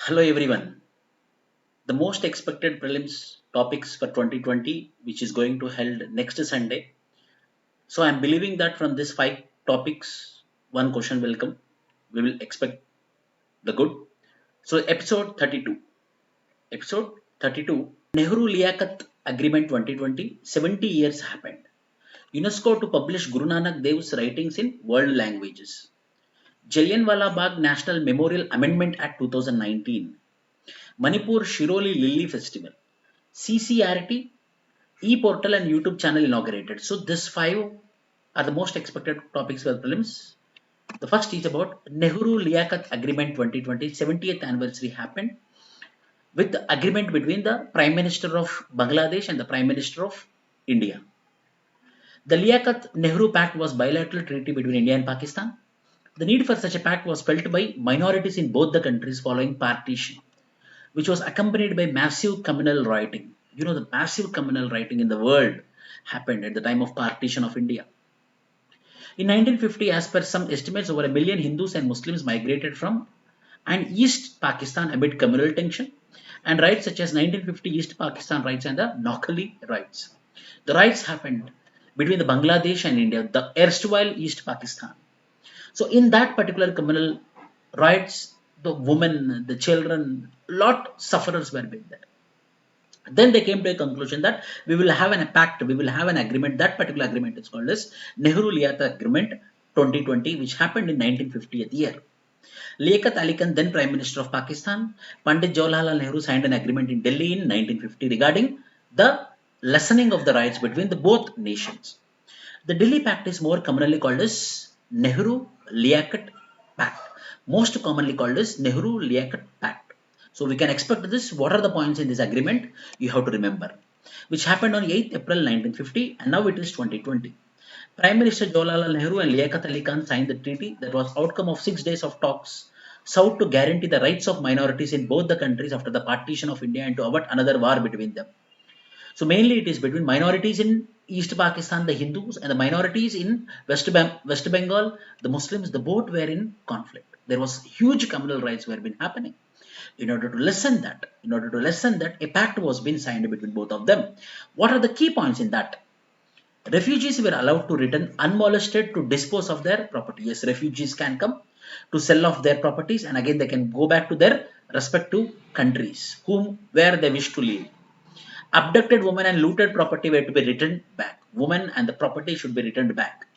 Hello everyone. The most expected prelims topics for 2020, which is going to held next Sunday. So I'm believing that from these five topics, one question will come. We will expect the good. So episode 32. Episode 32. Nehru Liaquat Agreement 2020. 70 years happened. UNESCO to publish Guru Nanak Dev's writings in world languages. Jallianwala Bagh National Memorial Amendment Act 2019. Manipur Shiruli Lilly Festival. CCRT, e-portal and YouTube channel inaugurated. So these five are the most expected topics for prelims. The first is about Nehru Liaquat Agreement 2020, 70th anniversary happened with the agreement between the Prime Minister of Bangladesh and the Prime Minister of India. The Liaquat Nehru Pact was bilateral treaty between India and Pakistan. The need for such a pact was felt by minorities in both the countries following partition, which was accompanied by massive communal rioting. You know, the massive communal rioting in the world happened at the time of partition of India. In 1950, as per some estimates, over a million Hindus and Muslims migrated from and East Pakistan amid communal tension and riots such as 1950 East Pakistan riots and the Noakhali riots. The riots happened between the Bangladesh and India, the erstwhile East Pakistan. So in that particular communal riots, the women, the children, lot sufferers were being there. Then they came to a conclusion that we will have an pact, we will have an agreement. That particular agreement is called as Nehru Liaquat Agreement 2020, which happened in 1950th year. Liaquat Ali Khan, then Prime Minister of Pakistan, Pandit Jawaharlal Nehru signed an agreement in Delhi in 1950 regarding the lessening of the riots between the both nations. The Delhi Pact is more commonly called as Nehru Liaquat Pact, most commonly called as Nehru Liaquat Pact. So we can expect this. What are the points in this agreement? You have to remember, which happened on 8th April 1950 and now it is 2020. Prime Minister Jawaharlal Nehru and Liaquat Ali Khan signed the treaty that was outcome of 6 days of talks sought to guarantee the rights of minorities in both the countries after the partition of India and to avert another war between them. So mainly it is between minorities in East Pakistan, the Hindus, and the minorities in West Bengal, the Muslims, the both were in conflict. There was huge communal riots were been happening. In order to lessen that, a pact was being signed between both of them. What are the key points in that? Refugees were allowed to return unmolested to dispose of their property. Yes, refugees can come to sell off their properties and again they can go back to their respective countries, where they wish to live. Abducted women and looted property were to be returned back. Women and the property should be returned back.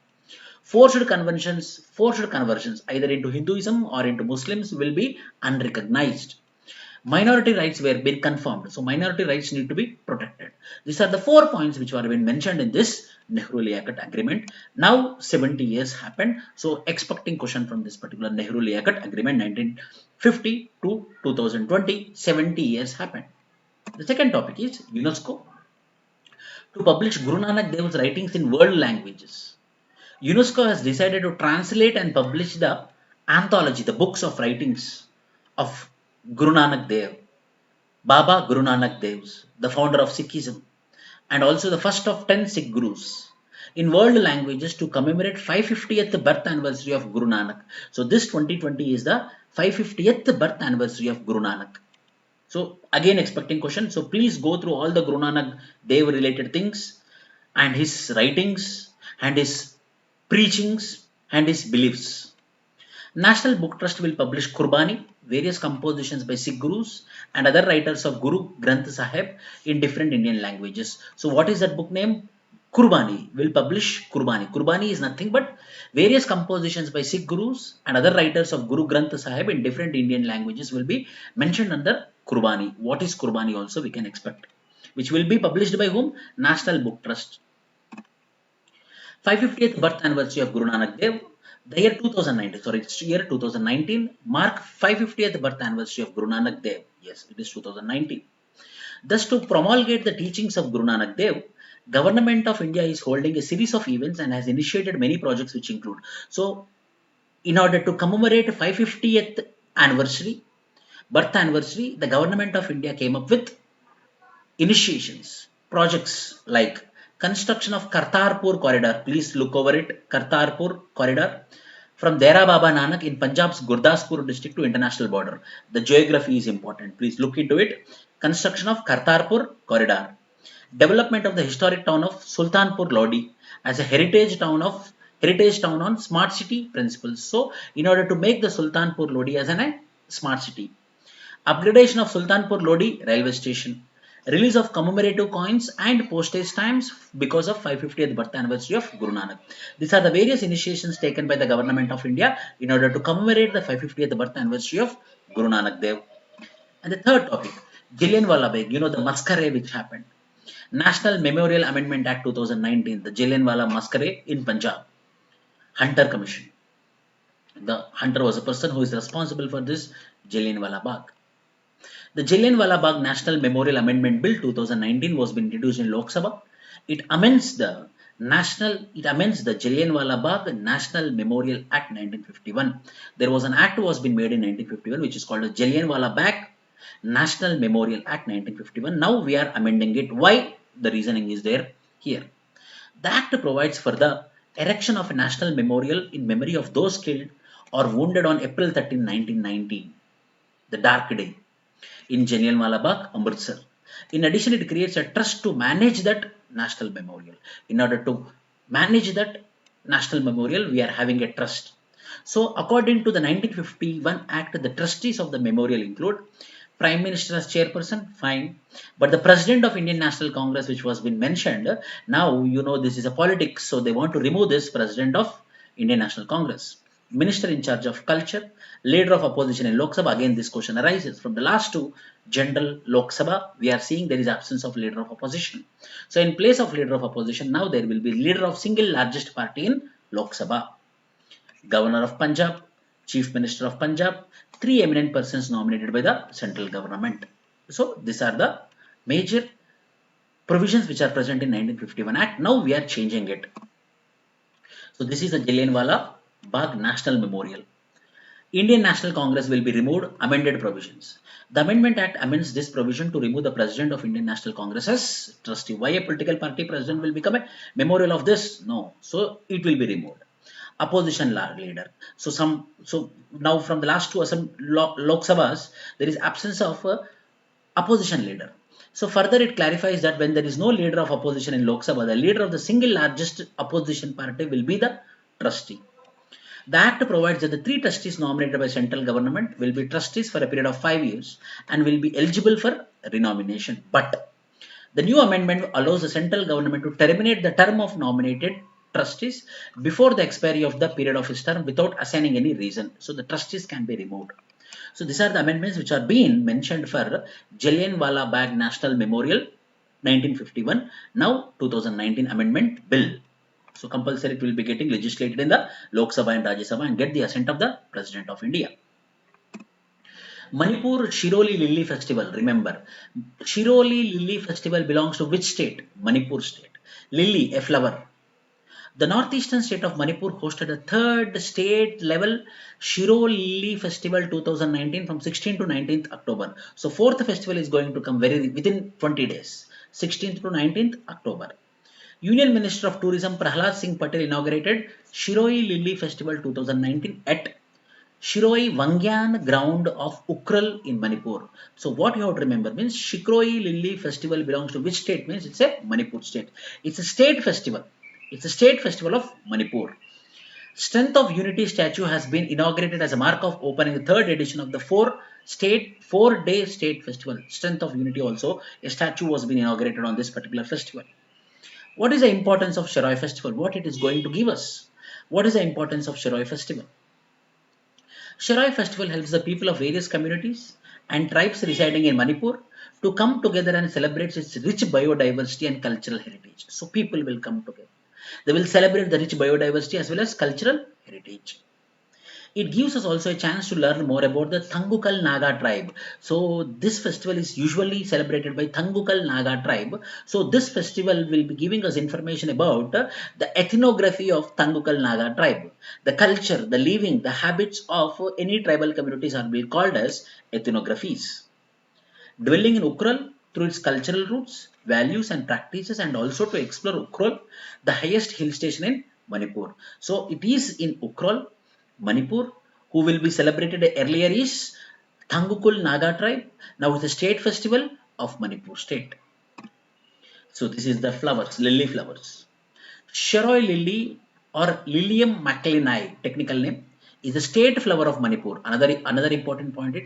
Forced conversions either into Hinduism or into Muslims will be unrecognized. Minority rights were being confirmed. So minority rights need to be protected. These are the 4 points which were being mentioned in this Nehru Liaquat Agreement. Now 70 years happened. So expecting question from this particular Nehru Liaquat Agreement 1950 to 2020, 70 years happened. The second topic is UNESCO to publish Guru Nanak Dev's writings in world languages. UNESCO has decided to translate and publish the anthology, the books of writings of Guru Nanak Dev, Baba Guru Nanak Devs, the founder of Sikhism, and also the first of 10 Sikh Gurus in world languages to commemorate 550th birth anniversary of Guru Nanak. So this 2020 is the 550th birth anniversary of Guru Nanak. So again expecting question. So please go through all the Guru Nanak Dev related things and his writings and his preachings and his beliefs. National Book Trust will publish Qurbani, various compositions by Sikh Gurus and other writers of Guru Granth Sahib in different Indian languages. So what is that book name? Qurbani will publish Qurbani. Qurbani is nothing but various compositions by Sikh Gurus and other writers of Guru Granth Sahib in different Indian languages will be mentioned under Qurbani. What is Qurbani also we can expect, which will be published by whom? National Book Trust. 550th birth anniversary of Guru Nanak Dev. The year 2019, sorry, it's year 2019, mark 550th birth anniversary of Guru Nanak Dev. Yes, it is 2019. Thus, to promulgate the teachings of Guru Nanak Dev, Government of India is holding a series of events and has initiated many projects which include. So, in order to commemorate 550th anniversary, birth anniversary, the Government of India came up with initiations, projects like construction of Kartarpur corridor. Please look over it. Kartarpur corridor from Dera Baba Nanak in Punjab's Gurdaspur district to international border. The geography is important. Please look into it. Construction of Kartarpur corridor. Development of the historic town of Sultanpur Lodi as a heritage town on smart city principles. So, in order to make the Sultanpur Lodi as a smart city, upgradation of Sultanpur Lodi railway station, release of commemorative coins and postage stamps because of 550th birth anniversary of Guru Nanak. These are the various initiations taken by the government of India in order to commemorate the 550th birth anniversary of Guru Nanak Dev. And the third topic, Jallianwala Bagh, the massacre which happened. National Memorial Amendment Act 2019, the Jallianwala massacre in Punjab. Hunter Commission. The hunter was a person who is responsible for this Jallianwala Bagh. The Jallianwala Bagh National Memorial Amendment Bill 2019 was been introduced in Lok Sabha. It amends the Jallianwala Bagh National Memorial Act 1951. There was an act was been made in 1951 which is called the Jallianwala Bagh National Memorial Act 1951. Now we are amending it. Why? The reasoning is there here. The act provides for the erection of a national memorial in memory of those killed or wounded on April 13, 1919, the dark day, in Jallianwala Bagh, Amritsar. In addition, it creates a trust to manage that national memorial. In order to manage that national memorial, we are having a trust. So, according to the 1951 Act, the trustees of the memorial include Prime Minister as chairperson, fine. But the President of Indian National Congress, which was been mentioned, now this is a politics, so they want to remove this President of Indian National Congress. Minister in charge of culture, leader of opposition in Lok Sabha. Again, this question arises from the last two general Lok Sabha. We are seeing there is absence of leader of opposition. So, in place of leader of opposition, now there will be leader of single largest party in Lok Sabha. Governor of Punjab, Chief Minister of Punjab, three eminent persons nominated by the central government. So, these are the major provisions which are present in 1951 Act. Now we are changing it. So, this is the Jallianwala Bagh National Memorial. Indian National Congress will be removed, amended provisions. The Amendment Act amends this provision to remove the President of Indian National Congress as trustee. Why a political party president will become a memorial of this? No. So, it will be removed. Opposition leader. So now from the last two Lok Sabhas, there is absence of opposition leader. So further it clarifies that when there is no leader of opposition in Lok Sabha, the leader of the single largest opposition party will be the trustee. The Act provides that the three trustees nominated by central government will be trustees for a period of 5 years and will be eligible for renomination. But the new amendment allows the central government to terminate the term of nominated trustees before the expiry of the period of his term without assigning any reason. So the trustees can be removed. So these are the amendments which are being mentioned for Jallianwala Bagh National Memorial 1951. Now 2019 Amendment Bill. So compulsory it will be getting legislated in the Lok Sabha and Rajya Sabha and get the assent of the President of India. Manipur Shiruli Lilly Festival. Remember, Shiruli Lilly Festival belongs to which state? Manipur state. Lilly, a flower. The northeastern state of Manipur hosted a third state level Shiruli Festival 2019 from 16th to 19th October. So fourth festival is going to come within 20 days, 16th to 19th October. Union Minister of Tourism Prahlad Singh Patel inaugurated Shirui Lilly Festival 2019 at Shiroi Wangyan ground of Ukral in Manipur. So what you have to remember means Shiroi Lilly Festival belongs to which state? Means it's a Manipur state. It's a state festival. It's a state festival of Manipur. Strength of Unity statue has been inaugurated as a mark of opening the third edition of the 4-day state festival. Strength of Unity also, a statue was being inaugurated on this particular festival. What is the importance of Shiroi festival? What it is going to give us? What is the importance of Shiroi festival? Shiroi festival helps the people of various communities and tribes residing in Manipur to come together and celebrate its rich biodiversity and cultural heritage. So people will come together. They will celebrate the rich biodiversity as well as cultural heritage. It gives us also a chance to learn more about the Thangukal Naga tribe. So this festival is usually celebrated by Thangukal Naga tribe. So this festival will be giving us information about the ethnography of Thangukal Naga tribe. The culture, the living, the habits of any tribal communities are being called as ethnographies. Dwelling in Ukral through its cultural roots, values and practices, and also to explore Ukral, the highest hill station in Manipur. So it is in Ukral Manipur, who will be celebrated earlier is Thangukul Naga tribe. Now it's a state festival of Manipur state. So this is the flowers, lily flowers. Shirui lily or Lilium maclenae, technical name, is the state flower of Manipur. Another important point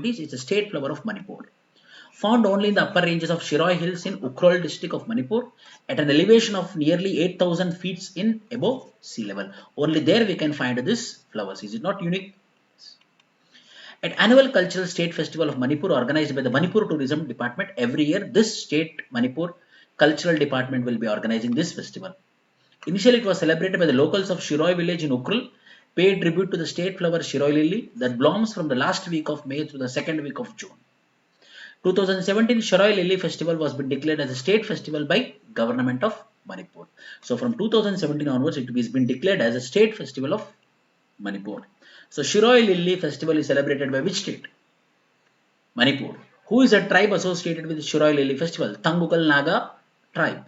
is it's a state flower of Manipur. Found only in the upper ranges of Shirui Hills in Ukhrul district of Manipur at an elevation of nearly 8,000 feet in above sea level. Only there we can find this flowers. Is it not unique? At annual cultural state festival of Manipur organized by the Manipur Tourism Department every year, this state Manipur cultural department will be organizing this festival. Initially, it was celebrated by the locals of Shirui village in Ukhrul, paid tribute to the state flower Shirui lily that blooms from the last week of May to the second week of June. 2017 Shirui Lily Festival was been declared as a state festival by Government of Manipur. So from 2017 onwards, it has been declared as a state festival of Manipur. So Shirui Lily Festival is celebrated by which state? Manipur. Who is a tribe associated with the Shirui Lily Festival? Thangukal Naga tribe.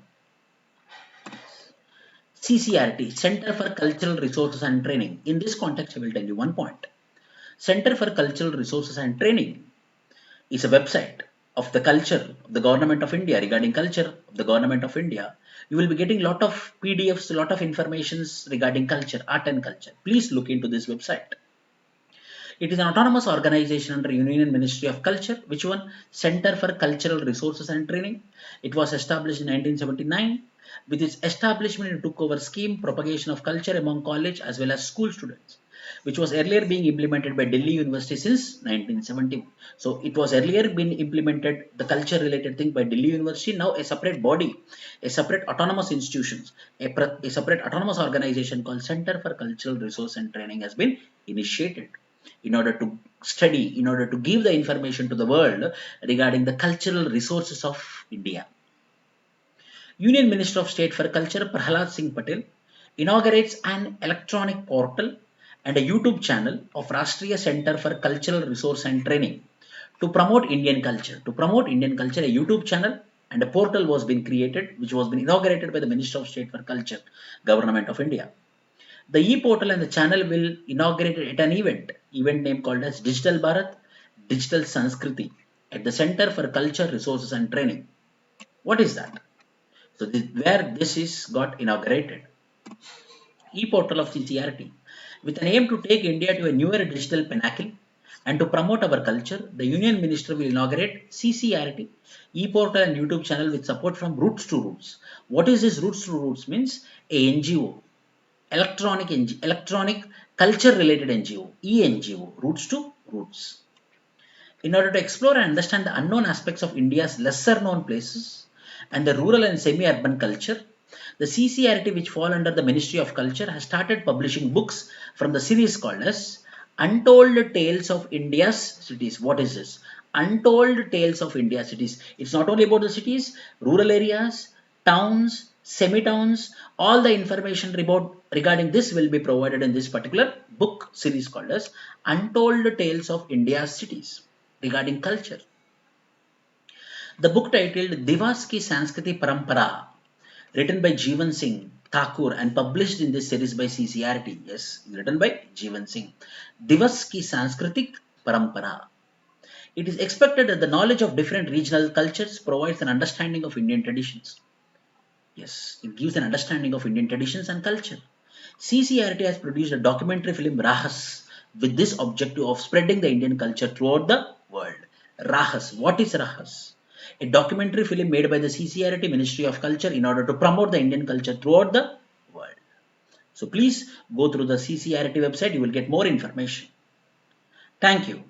CCRT, Center for Cultural Resources and Training. In this context, I will tell you one point. Center for Cultural Resources and Training is a website of the culture of the government of India regarding culture of the government of India. You will be getting lot of PDFs, lot of informations regarding culture, art and culture. Please look into this website. It is an autonomous organization under Union Ministry of Culture. Which one? Center for Cultural Resources and Training. It was established in 1979. With its establishment, it took over scheme propagation of culture among college as well as school students, which was earlier being implemented by Delhi University since 1970. So it was earlier been implemented, the culture related thing, by Delhi University. Now a separate body, a separate autonomous institutions, a separate autonomous organization called Center for Cultural Resource and Training has been initiated in order to study, in order to give the information to the world regarding the cultural resources of India. Union Minister of State for Culture Prahalad Singh Patel inaugurates an electronic portal and a YouTube channel of Rashtriya Center for Cultural Resource and Training to promote Indian culture. To promote Indian culture, a YouTube channel and a portal was being created, which was been inaugurated by the Minister of State for Culture, Government of India. The e-portal and the channel will inaugurate at an event name called as Digital Bharat, Digital Sanskriti at the Center for Culture, Resources and Training. What is that? So where this is got inaugurated. E-portal of CCRT. With an aim to take India to a newer digital pinnacle and to promote our culture, the Union Minister will inaugurate CCRT, e-portal and YouTube channel with support from Roots to Roots. What is this Roots to Roots? Means a NGO, electronic culture related NGO, ENGO, Roots to Roots. In order to explore and understand the unknown aspects of India's lesser known places and the rural and semi-urban culture, the CCRT, which fall under the Ministry of Culture, has started publishing books from the series called as Untold Tales of India's Cities. What is this? Untold Tales of India's Cities. It's not only about the cities, rural areas, towns, semi-towns, all the information regarding this will be provided in this particular book series called as Untold Tales of India's Cities regarding culture. The book titled Divas Ki Sanskriti Parampara, written by Jeevan Singh Thakur and published in this series by CCRT. Yes, written by Jeevan Singh. Divas Ki Sanskritik Parampara. It is expected that the knowledge of different regional cultures provides an understanding of Indian traditions. Yes, it gives an understanding of Indian traditions and culture. CCRT has produced a documentary film Rahas with this objective of spreading the Indian culture throughout the world. Rahas. What is Rahas? A documentary film made by the CCRT Ministry of Culture in order to promote the Indian culture throughout the world. So please go through the CCRT website, you will get more information. Thank you.